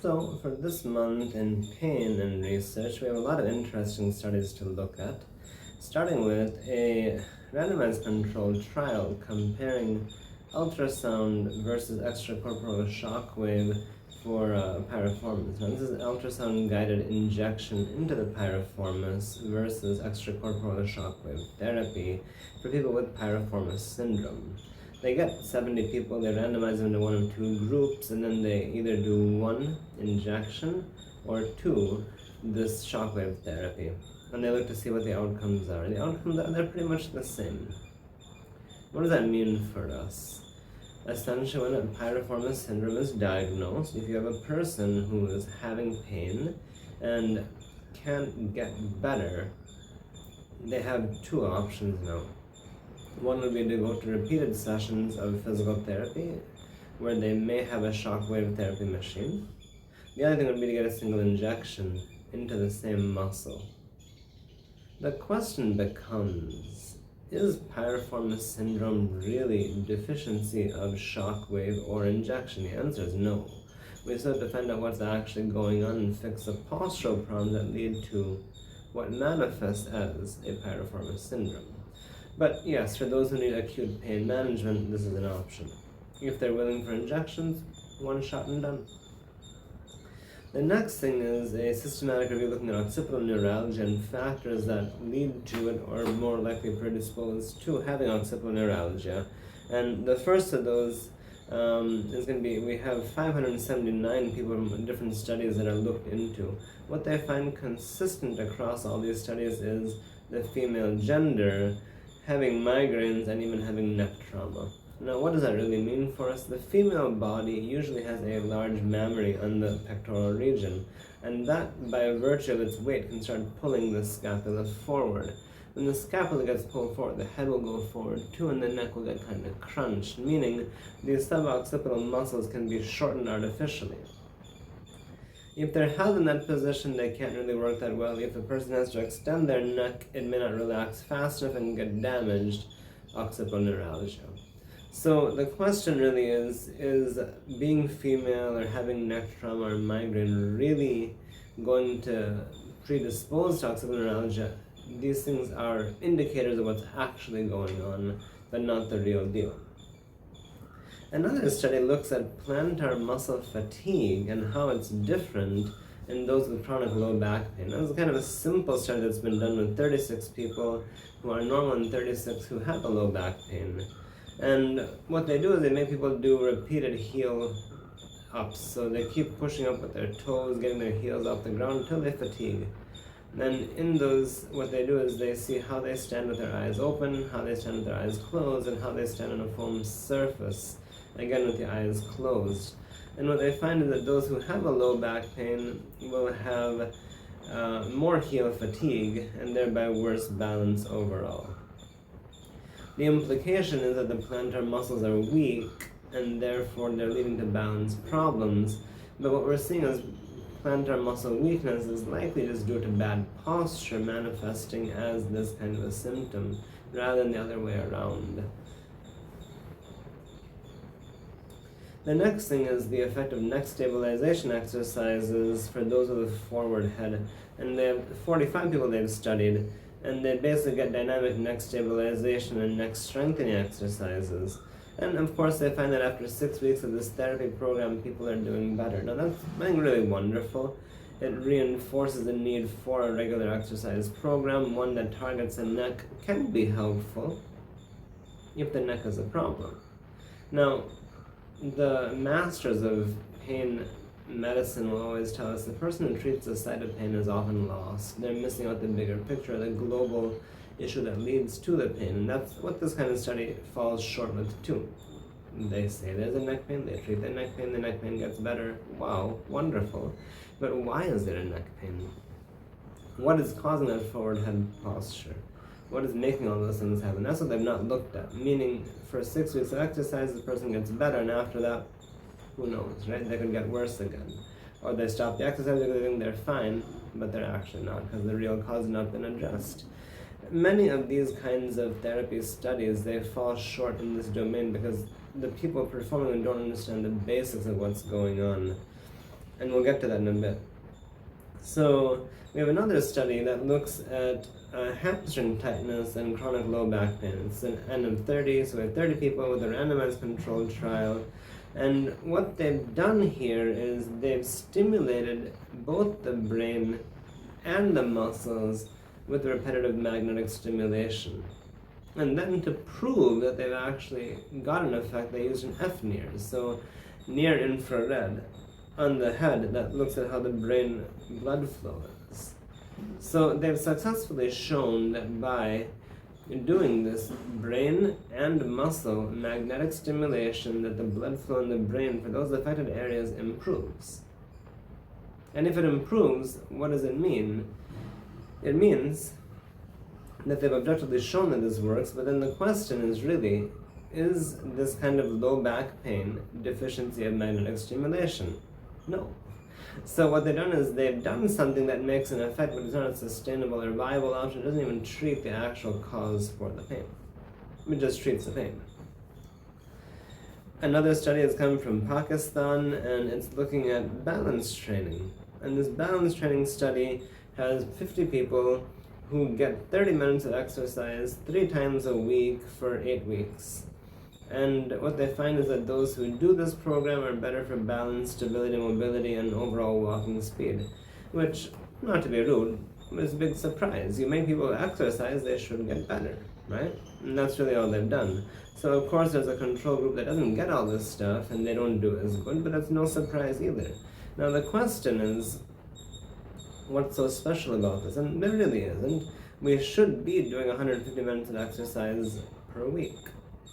So, for this month in pain and research, we have a lot of interesting studies to look at, starting with a randomized controlled trial comparing ultrasound versus extracorporeal shockwave for piriformis. Now, this is ultrasound-guided injection into the piriformis versus extracorporeal shockwave therapy for people with piriformis syndrome. They get 70 people, they randomize them into one of two groups, and then they either do one injection or two this shockwave therapy. And they look to see what the outcomes are. The outcomes are they're pretty much the same. What does that mean for us? Essentially, when a piriformis syndrome is diagnosed, if you have a person who is having pain and can't get better, they have two options now. One would be to go to repeated sessions of physical therapy, where they may have a shockwave therapy machine. The other thing would be to get a single injection into the same muscle. The question becomes, is piriformis syndrome really deficiency of shockwave or injection? The answer is no. We still have to find out what's actually going on and fix the postural problems that lead to what manifests as a piriformis syndrome. But yes, for those who need acute pain management, this is an option. If they're willing for injections, one shot and done. The next thing is a systematic review looking at occipital neuralgia and factors that lead to it or more likely predisposed to having occipital neuralgia. And the first of those is going to be, we have 579 people from different studies that are looked into. What they find consistent across all these studies is the female gender having migraines and even having neck trauma. Now, what does that really mean for us? The female body usually has a large mammary on the pectoral region, and that, by virtue of its weight, can start pulling the scapula forward. When the scapula gets pulled forward, the head will go forward too, and the neck will get kind of crunched, meaning these suboccipital muscles can be shortened artificially. If they're held in that position, they can't really work that well. If the person has to extend their neck, it may not relax fast enough and get damaged occipital neuralgia. So the question really is being female or having neck trauma or migraine really going to predispose to occipital neuralgia? These things are indicators of what's actually going on, but not the real deal. Another study looks at plantar muscle fatigue and how it's different in those with chronic low back pain. That was kind of a simple study that's been done with 36 people who are normal and 36 who have a low back pain. And what they do is they make people do repeated heel ups. So they keep pushing up with their toes, getting their heels off the ground until they fatigue. Then in those, what they do is they see how they stand with their eyes open, how they stand with their eyes closed, and how they stand on a foam surface, again with the eyes closed. And what they find is that those who have a low back pain will have more heel fatigue and thereby worse balance overall. The implication is that the plantar muscles are weak and therefore they're leading to balance problems. But what we're seeing is plantar muscle weakness is likely just due to bad posture manifesting as this kind of a symptom rather than the other way around. The next thing is the effect of neck stabilization exercises for those with a forward head. And they have 45 people they've studied, and they basically get dynamic neck stabilization and neck strengthening exercises. And of course they find that after 6 weeks of this therapy program, people are doing better. Now that's something really wonderful. It reinforces the need for a regular exercise program. One that targets the neck can be helpful if the neck is a problem. Now, the masters of pain medicine will always tell us the person who treats the site of pain is often lost. They're missing out the bigger picture, the global issue that leads to the pain, and that's what this kind of study falls short with too. They say there's a neck pain, they treat the neck pain gets better. Wow, wonderful. But why is there a neck pain? What is causing that forward head posture? What is making all those things happen? That's what they've not looked at. Meaning, for 6 weeks of exercise, the person gets better, and after that, who knows, right? They could get worse again. Or they stop the exercise because they think they're fine, but they're actually not, because the real cause has not been addressed. Many of these kinds of therapy studies, they fall short in this domain because the people performing them don't understand the basics of what's going on. and we'll get to that in a bit. So we have another study that looks at hamstring tightness and chronic low back pain. It's an N of 30, so we have 30 people with a randomized controlled trial. And what they've done here is they've stimulated both the brain and the muscles with repetitive magnetic stimulation. And then to prove that they've actually got an effect, they used an F-near, so near infrared on the head that looks at how the brain blood flow is. So they've successfully shown that by doing this brain and muscle magnetic stimulation, that the blood flow in the brain for those affected areas improves. And if it improves, what does it mean? It means that they've objectively shown that this works, but then the question is really, is this kind of low back pain deficiency of magnetic stimulation? No. So what they've done is they've done something that makes an effect, but it's not a sustainable or viable option. It doesn't even treat the actual cause for the pain. It just treats the pain. Another study has come from Pakistan, and it's looking at balance training. And this balance training study has 50 people who get 30 minutes of exercise 3 times a week for 8 weeks. And what they find is that those who do this program are better for balance, stability, mobility, and overall walking speed. Which, not to be rude, is a big surprise. You make people exercise, they should get better, right? And that's really all they've done. So of course there's a control group that doesn't get all this stuff, and they don't do as good, but that's no surprise either. Now the question is, what's so special about this? And there really isn't. We should be doing 150 minutes of exercise per week,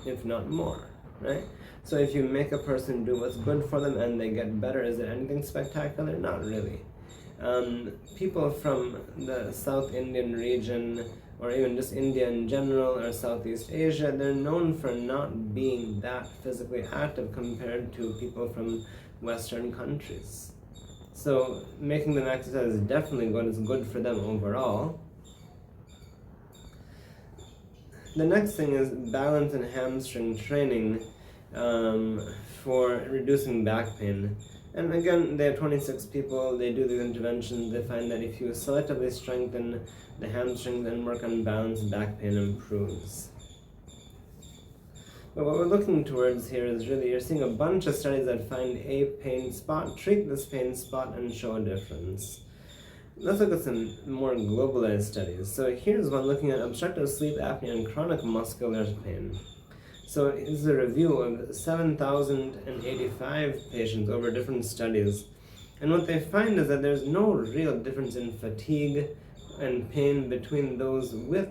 if not more, right? So if you make a person do what's good for them and they get better, is it anything spectacular? Not really. People from the South Indian region, or even just India in general, or Southeast Asia, they're known for not being that physically active compared to people from Western countries. So making them exercise is definitely good. It's good for them overall. The next thing is balance and hamstring training for reducing back pain. And again, they have 26 people, they do these interventions, they find that if you selectively strengthen the hamstrings and work on balance, back pain improves. But what we're looking towards here is really, you're seeing a bunch of studies that find a pain spot, treat this pain spot, and show a difference. Let's look at some more globalized studies. So here's one looking at obstructive sleep apnea and chronic muscular pain. So this is a review of 7,085 patients over different studies. And what they find is that there's no real difference in fatigue and pain between those with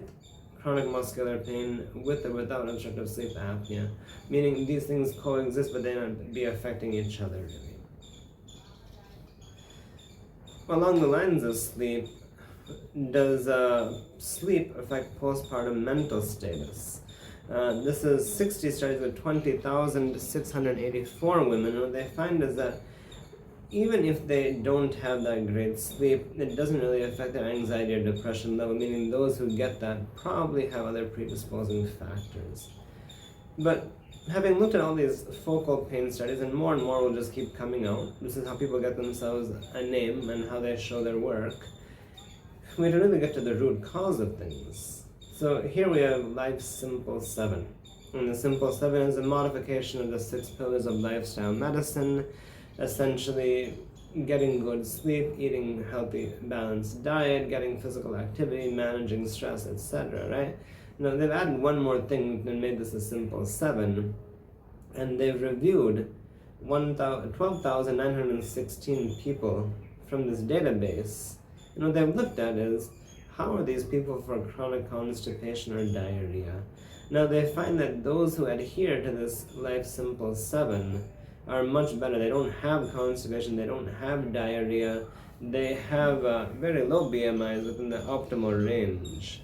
chronic muscular pain with or without obstructive sleep apnea. Meaning these things coexist, but they don't be affecting each other really. Along the lines of sleep, does sleep affect postpartum mental status? This is 60 studies with 20,684 women, and what they find is that even if they don't have that great sleep, it doesn't really affect their anxiety or depression level, meaning those who get that probably have other predisposing factors. But having looked at all these focal pain studies, and more will just keep coming out, this is how people get themselves a name and how they show their work, we really get to the root cause of things. So here we have Life's Simple 7. And the Simple 7 is a modification of the 6 pillars of lifestyle medicine, essentially getting good sleep, eating healthy, balanced diet, getting physical activity, managing stress, etc., right? Now, they've added one more thing and made this a Simple 7, and they've reviewed 12,916 people from this database, and what they've looked at is, how are these people for chronic constipation or diarrhea? Now, they find that those who adhere to this Life Simple 7 are much better. They don't have constipation, they don't have diarrhea, they have very low BMIs within the optimal range.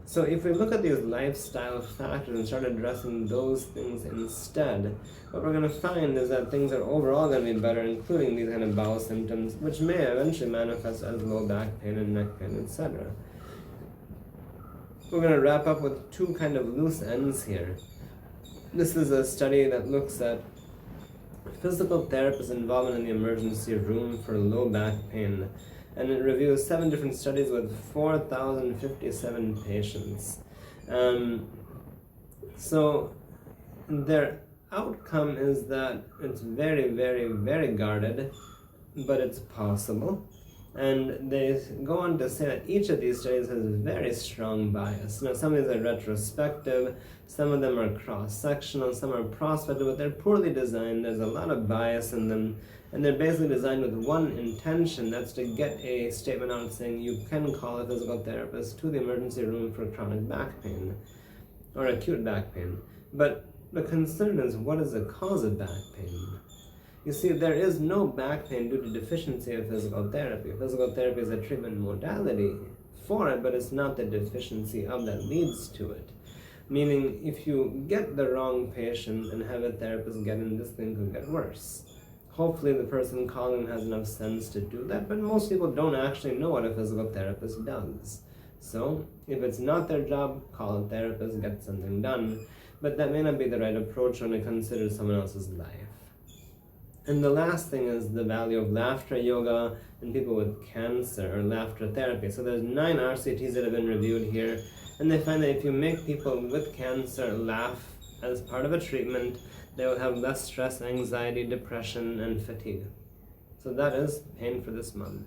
So if we look at these lifestyle factors and start addressing those things instead, what we're going to find is that things are overall going to be better, including these kind of bowel symptoms, which may eventually manifest as low back pain and neck pain, etc. We're going to wrap up with 2 kind of loose ends here. This is a study that looks at physical therapist involvement in the emergency room for low back pain. And it reviews 7 different studies with 4,057 patients. So their outcome is that it's very, very, very guarded, but it's possible. And they go on to say that each of these studies has a very strong bias. Now, some of these are retrospective, some of them are cross-sectional, some are prospective, but they're poorly designed. There's a lot of bias in them, and they're basically designed with one intention, that's to get a statement out saying you can call a physical therapist to the emergency room for chronic back pain or acute back pain. But the concern is, what is the cause of back pain? You see, there is no back pain due to deficiency of physical therapy. Physical therapy is a treatment modality for it, but it's not the deficiency of that leads to it. Meaning, if you get the wrong patient and have a therapist get in, this thing could get worse. Hopefully the person calling has enough sense to do that, but most people don't actually know what a physical therapist does. So, if it's not their job, call a therapist, get something done. But that may not be the right approach when it considers someone else's life. And the last thing is the value of laughter yoga in people with cancer, or laughter therapy. So there's 9 RCTs that have been reviewed here, and they find that if you make people with cancer laugh as part of a treatment, they will have less stress, anxiety, depression, and fatigue. So that is pain for this month.